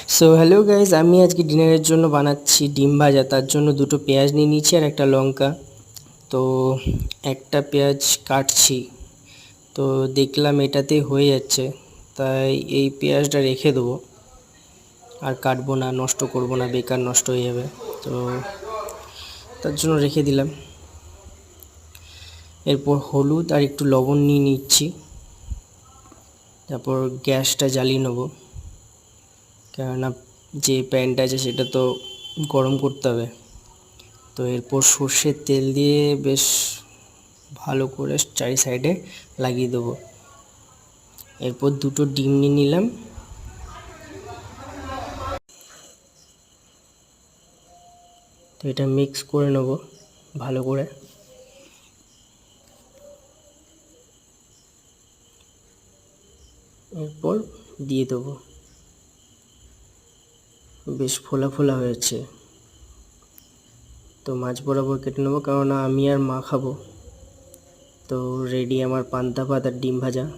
So hello guys, আমি আজকে ডিনারের জন্য বানাচ্ছি ডিম ভাজা। তার জন্য দুটো পেঁয়াজ নিয়ে নিচ্ছি আর একটা লঙ্কা। তো একটা পেঁয়াজ কাটছি, তো দেখলাম এটাতে হয়ে যাচ্ছে, তাই এই পেঁয়াজটা রেখে দেবো, আর কাটবো না, নষ্ট করবো না, বেকার নষ্ট হয়ে যাবে। তো তার জন্য রেখে দিলাম। এরপর হলুদ আর একটু লবণ নিয়ে নিচ্ছি, তারপর গ্যাসটা জ্বালিয়ে নেবো, কেননা যে প্যানটা আছে সেটা তো গরম করতে হবে। তো এরপর সর্ষের তেল দিয়ে বেশ ভালো করে চারি সাইডে লাগিয়ে দেবো। এরপর দুটো ডিম নিয়ে নিলাম, তো এটা মিক্স করে নেব ভালো করে। এরপর দিয়ে দেবো, বেশ ফোলা ফোলা হয়েছে। তো মাছ বরাবর কেটে নেবো, কারণ আমি আর মা খাবো। তো রেডি আমার পান্তা ভাত আর ডিম ভাজা।